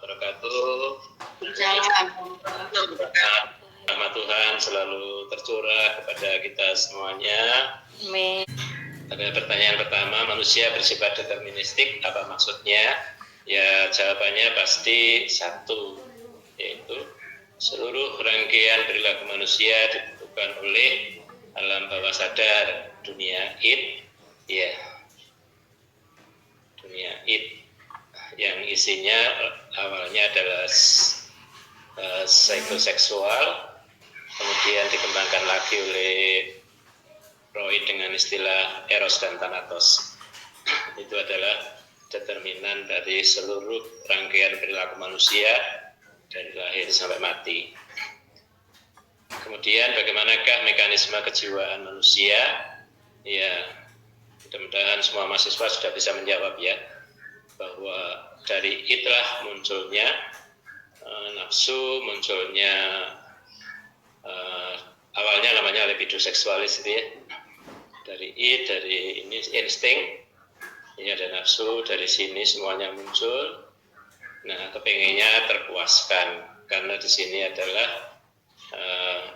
wabarakatuh. Rahmat Tuhan selalu tercurah kepada kita semuanya. Amin. Pada pertanyaan pertama, manusia bersifat deterministik, apa maksudnya? Ya, jawabannya pasti satu, yaitu seluruh rangkaian perilaku manusia ditentukan oleh alam bawah sadar, dunia id, ya, dunia id, yang isinya awalnya adalah psikoseksual, kemudian dikembangkan lagi oleh Freud dengan istilah eros dan thanatos. Itu adalah determinan dari seluruh rangkaian perilaku manusia dari lahir sampai mati. Kemudian bagaimanakah mekanisme kejiwaan manusia? Ya, mudah-mudahan semua mahasiswa sudah bisa menjawab ya, bahwa dari itulah munculnya nafsu, munculnya awalnya namanya libido seksualis itu ya, dari ini insting, ini ada nafsu, dari sini semuanya muncul. Nah, kepengennya terpuaskan, karena di sini adalah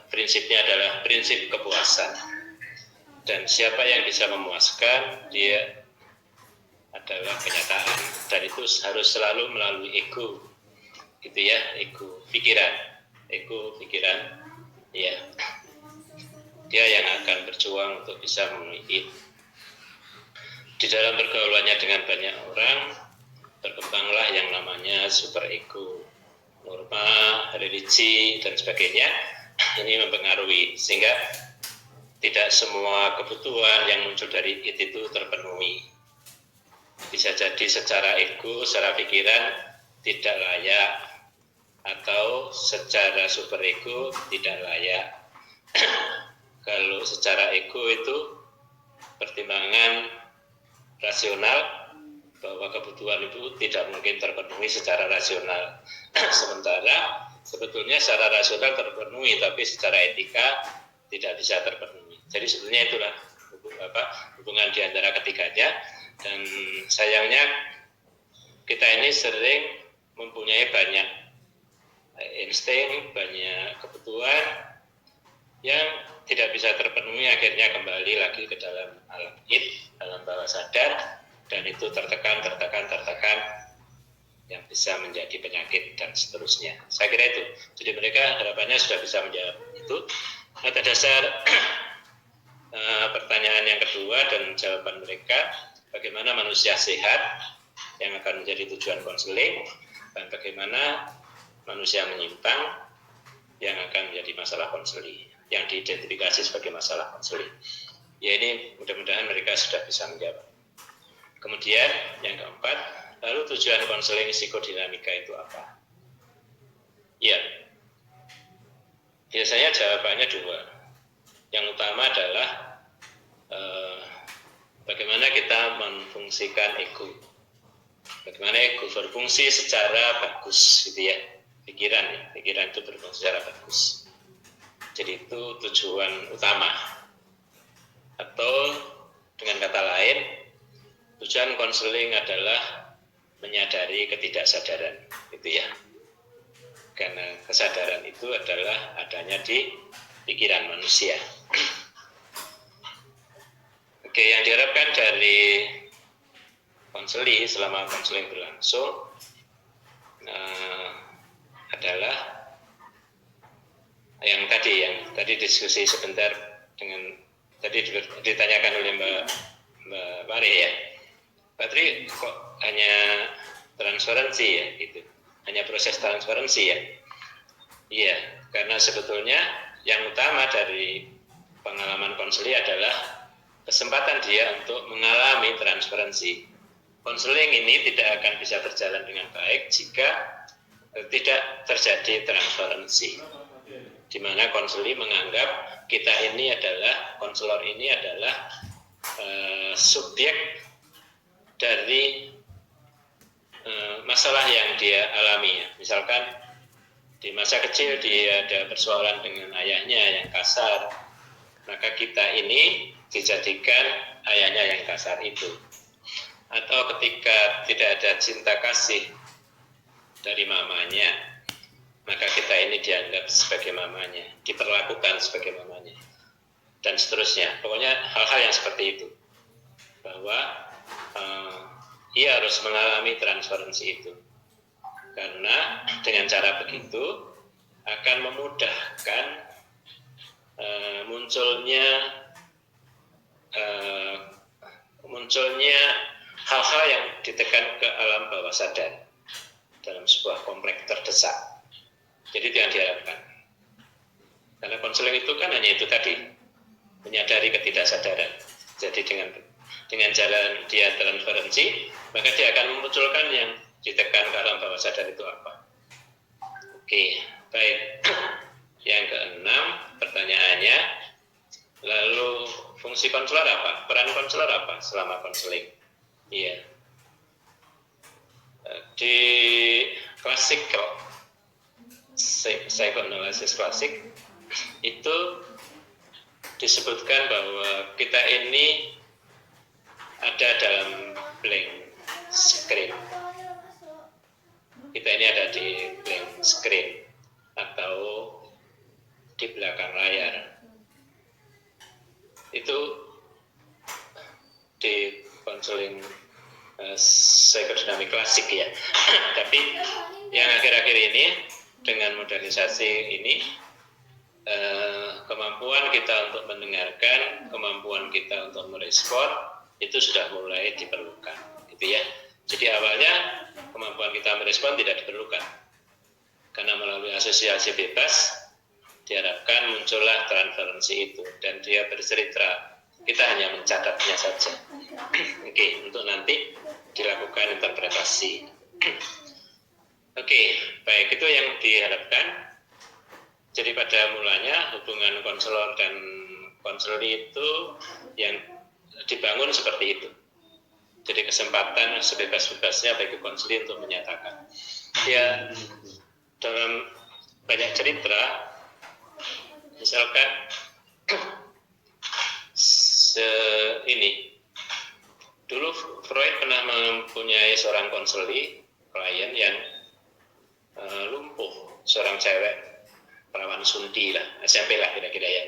prinsipnya adalah prinsip kepuasan. Dan siapa yang bisa memuaskan, dia adalah kenyataan, dan itu harus selalu melalui ego, gitu ya, ego pikiran, ya. Dia yang akan berjuang untuk bisa memenuhi itu. Di dalam pergaulannya dengan banyak orang, berkembanglah yang namanya super ego, norma, religi, dan sebagainya. Ini mempengaruhi, sehingga tidak semua kebutuhan yang muncul dari itu terpenuhi. Bisa jadi secara ego, secara pikiran tidak layak, atau secara super ego tidak layak. Kalau secara ego itu pertimbangan rasional bahwa kebutuhan itu tidak mungkin terpenuhi secara rasional. Sementara sebetulnya secara rasional terpenuhi, tapi secara etika tidak bisa terpenuhi. Jadi sebetulnya itulah hubungan di antara ketiganya. Dan sayangnya kita ini sering mempunyai banyak insting, banyak kebutuhan yang tidak bisa terpenuhi, akhirnya kembali lagi ke dalam alam id, alam bawah sadar, dan itu tertekan, yang bisa menjadi penyakit dan seterusnya. Saya kira itu. Jadi mereka harapannya sudah bisa menjawab itu. Pada dasar pertanyaan yang kedua dan jawaban mereka, bagaimana manusia sehat yang akan menjadi tujuan konseling, dan bagaimana manusia menyimpang yang akan menjadi masalah konseling, yang diidentifikasi sebagai masalah konseling. Ya, ini mudah-mudahan mereka sudah bisa menjawab. Kemudian yang keempat, lalu tujuan konseling psikodinamika itu apa? Ya, biasanya jawabannya dua. Yang utama adalah bagaimana kita memfungsikan ego. Bagaimana ego berfungsi secara bagus, gitu ya. Pikiran itu berfungsi secara bagus. Jadi itu tujuan utama. Atau dengan kata lain, tujuan konseling adalah menyadari ketidaksadaran, gitu ya. Karena kesadaran itu adalah adanya di pikiran manusia. Oke, yang diharapkan dari konseling selama konseling berlangsung adalah yang tadi diskusi sebentar dengan tadi ditanyakan oleh Mbak Pari ya. Patri kok hanya transparansi ya, gitu. Hanya proses transparansi ya. Iya, karena sebetulnya yang utama dari pengalaman konseling adalah kesempatan dia untuk mengalami transparansi. Konseling ini tidak akan bisa berjalan dengan baik jika tidak terjadi transparansi, di mana konseling menganggap kita ini adalah, konselor ini adalah subjek dari masalah yang dia alami. Misalkan di masa kecil dia ada persoalan dengan ayahnya yang kasar, maka kita ini dijadikan ayahnya yang kasar itu. Atau ketika tidak ada cinta kasih dari mamanya, maka kita ini dianggap sebagai mamanya, diperlakukan sebagai mamanya, dan seterusnya. Pokoknya hal-hal yang seperti itu, bahwa ia harus mengalami transferensi itu, karena dengan cara begitu akan memudahkan munculnya hal-hal yang ditekan ke alam bawah sadar dalam sebuah kompleks terdesak. Jadi itu yang diharapkan. Karena konseling itu kan hanya itu tadi, menyadari ketidaksadaran. Jadi dengan jalan dia transferensi, maka dia akan memunculkan yang ditekan ke alam bawah sadar itu apa. Oke, baik. Yang keenam, pertanyaannya, lalu fungsi konselor apa? Peran konselor apa selama konseling? Iya. Di klasikal psikoanalisis klasik itu disebutkan bahwa kita ini ada dalam blank screen. Kita ini ada di blank screen atau di belakang layar. Itu di konseling psikodinamik klasik ya. Tapi yang akhir-akhir ini dengan modernisasi ini, kemampuan kita untuk mendengarkan, kemampuan kita untuk merespon itu sudah mulai diperlukan, gitu ya. Jadi awalnya kemampuan kita merespon tidak diperlukan, karena melalui asosiasi bebas diharapkan muncullah transferensi itu, dan dia bercerita, kita hanya mencatatnya saja. Oke, untuk nanti dilakukan interpretasi. Oke, baik, itu yang diharapkan. Jadi pada mulanya hubungan konselor dan konseli itu yang dibangun seperti itu. Jadi kesempatan sebebas-bebasnya bagi konseli untuk menyatakan. Dia dalam banyak cerita, misalkan ini, dulu Freud pernah mempunyai seorang konseli klien yang lumpuh, seorang cewek perawan sundi lah, SMP lah kira-kira ya.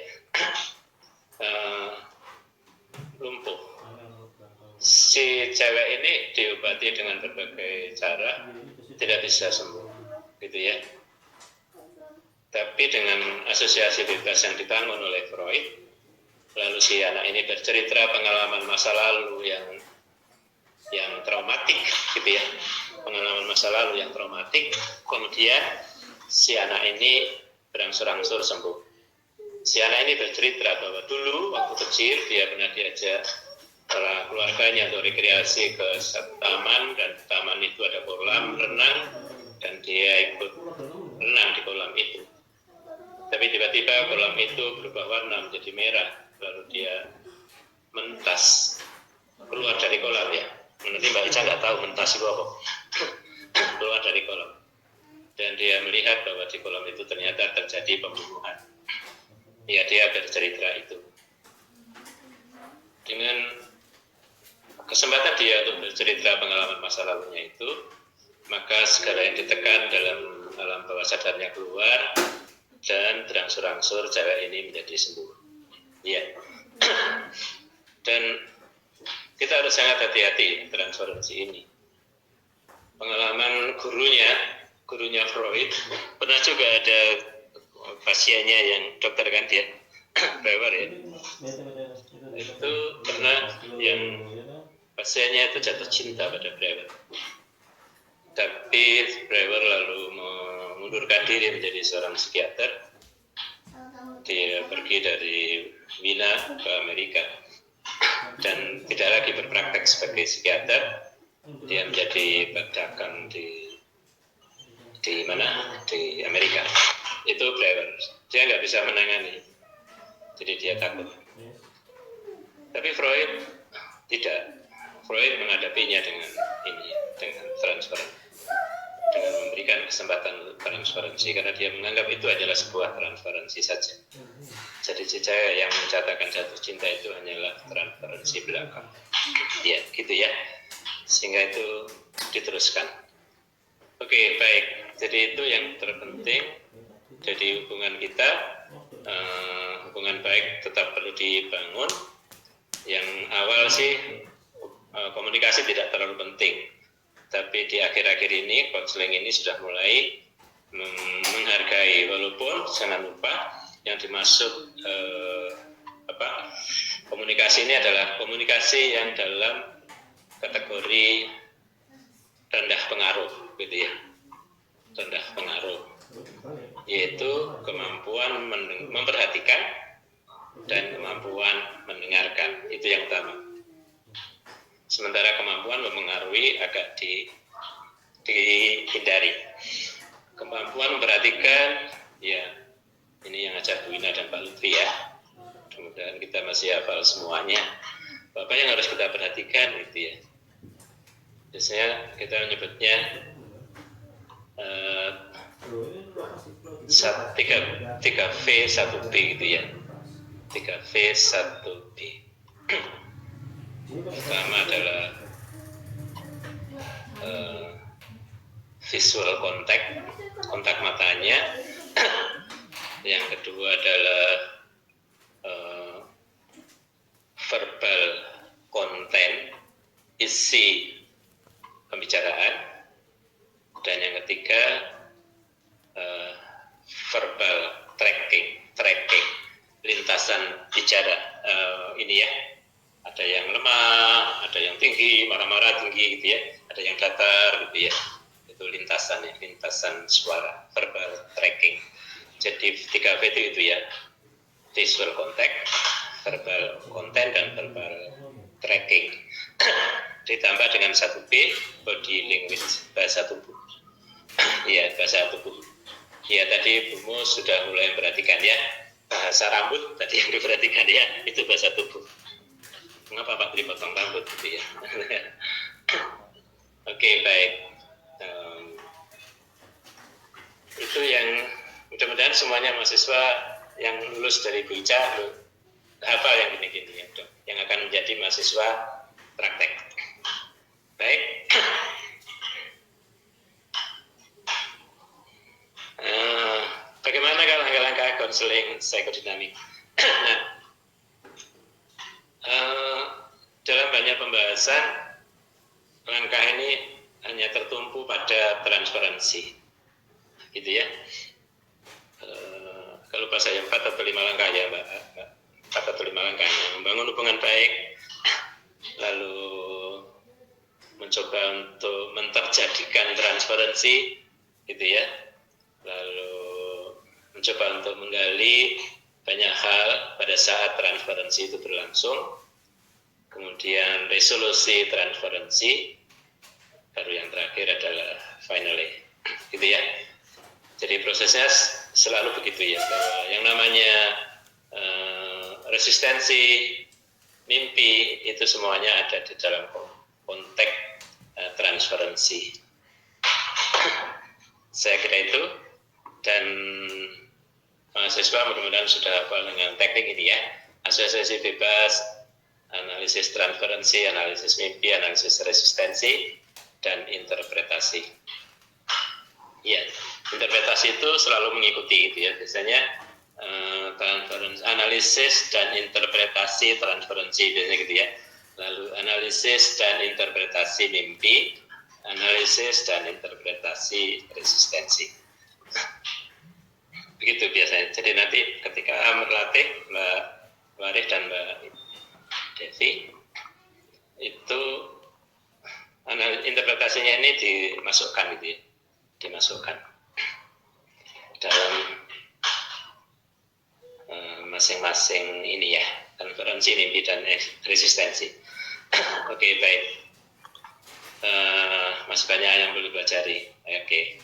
Lumpuh. Si cewek ini diobati dengan berbagai cara, tidak bisa sembuh, gitu ya. Tapi dengan asosiasi bebas yang dibangun oleh Freud, lalu si anak ini bercerita pengalaman masa lalu yang traumatik, gitu ya, pengalaman masa lalu yang traumatik. Kemudian si anak ini berangsur-angsur sembuh. Si anak ini bercerita bahwa dulu waktu kecil dia pernah diajak oleh keluarganya untuk rekreasi ke taman, dan taman itu ada kolam renang, dan dia ikut renang di kolam itu. Tapi tiba-tiba kolam itu berubah warna menjadi merah, lalu dia mentas keluar dari kolam ya. Nanti Mbak Ica nggak tahu mentas itu apa. Keluar dari kolam, dan dia melihat bahwa di kolam itu ternyata terjadi pembunuhan. Ya, dia bercerita itu. Dengan kesempatan dia untuk bercerita pengalaman masa lalunya itu, maka segala yang ditekan dalam alam bawah sadarnya keluar, dan berangsur-angsur cewek ini menjadi sembuh. Ya. Dan kita harus sangat hati-hati transferensi ini. Pengalaman gurunya Freud, pernah juga ada pasiennya yang dokter kan dia, Brewer ya. Itu pernah yang pasiennya itu jatuh cinta pada Brewer. Tapi Brewer lalu mengundurkan diri menjadi seorang psikiater. Dia pergi dari Wina ke Amerika dan tidak lagi berpraktek sebagai psikiater. Dia menjadi pedagang di mana? Di Amerika. Itu Brewer. Dia nggak bisa menangani, jadi dia takut. Tapi Freud tidak. Freud menghadapinya dengan transfer, dengan memberikan kesempatan transferensi, karena dia menganggap itu adalah sebuah transferensi saja. Jadi si cewek yang mencatatkan jatuh cinta itu hanyalah transferensi belakang. Ya, gitu ya. Sehingga itu diteruskan. Oke, baik. Jadi itu yang terpenting. Jadi hubungan kita, hubungan baik tetap perlu dibangun. Yang awal sih komunikasi tidak terlalu penting, tapi di akhir-akhir ini konseling ini sudah mulai menghargai, walaupun jangan lupa yang dimaksud komunikasi ini adalah komunikasi yang dalam kategori rendah pengaruh, gitu ya, rendah pengaruh, yaitu kemampuan memperhatikan dan kemampuan mendengarkan, itu yang utama. Sementara kemampuan memengaruhi agak dihindari. Kemampuan memperhatikan, ya ini yang ajar Bu Ina dan Pak Lutfi ya. Mudah-mudahan kita masih hafal semuanya. Apa yang harus kita perhatikan gitu ya. Biasanya kita menyebutnya 3V 1B gitu ya. 3V 1B. Pertama adalah visual kontak matanya. Yang kedua adalah verbal konten, isi pembicaraan. Dan yang ketiga verbal tracking, lintasan bicara. Ini ya, ada yang lemah, ada yang tinggi, marah-marah tinggi gitu ya, ada yang datar gitu ya. Itu lintasan ya, lintasan suara, verbal tracking. Jadi 3V itu ya, visual contact, verbal content, dan verbal tracking. Ditambah dengan 1B, body language, bahasa tubuh. Iya, bahasa tubuh. Ya, tadi Bu Mus sudah mulai memperhatikan ya, bahasa rambut tadi yang diperhatikan ya, itu bahasa tubuh. Mengapa Pak dipotong rambut gitu ya? Oke, baik. Itu yang mudah-mudahan semuanya mahasiswa yang lulus dari Bu Ica hafal yang gini-gini ya, yang akan menjadi mahasiswa praktek. Baik. Bagaimana langkah-langkah konseling psikodinamik? Dalam banyak pembahasan, langkah ini hanya tertumpu pada transparansi, gitu ya. Kalau pas saya 4 atau 5 langkah ya Mbak, 4 atau 5 langkah, membangun hubungan baik, lalu mencoba untuk menterjadikan transparansi, gitu ya, lalu mencoba untuk menggali banyak hal pada saat transparansi itu berlangsung, kemudian resolusi transparansi, baru yang terakhir adalah finally, gitu ya. Jadi prosesnya selalu begitu ya, bahwa yang namanya resistensi, mimpi, itu semuanya ada di dalam konteks transparansi. Saya kira itu, dan mahasiswa mudah-mudahan sudah hafal dengan teknik ini ya, asosiasi bebas, analisis transparansi, analisis mimpi, analisis resistensi, dan interpretasi. Ya, interpretasi itu selalu mengikuti gitu ya, biasanya analisis dan interpretasi transparansi biasanya gitu ya, lalu analisis dan interpretasi mimpi, analisis dan interpretasi resistensi. Begitu biasanya. Jadi nanti ketika melatih Mbak Waris dan Mbak Devi, itu interpretasinya ini dimasukkan gitu ya, dimasukkan dalam masing-masing ini ya, konferensi mimpi dan resistensi. Oke, baik. Masih banyak yang perlu dipelajari. Oke.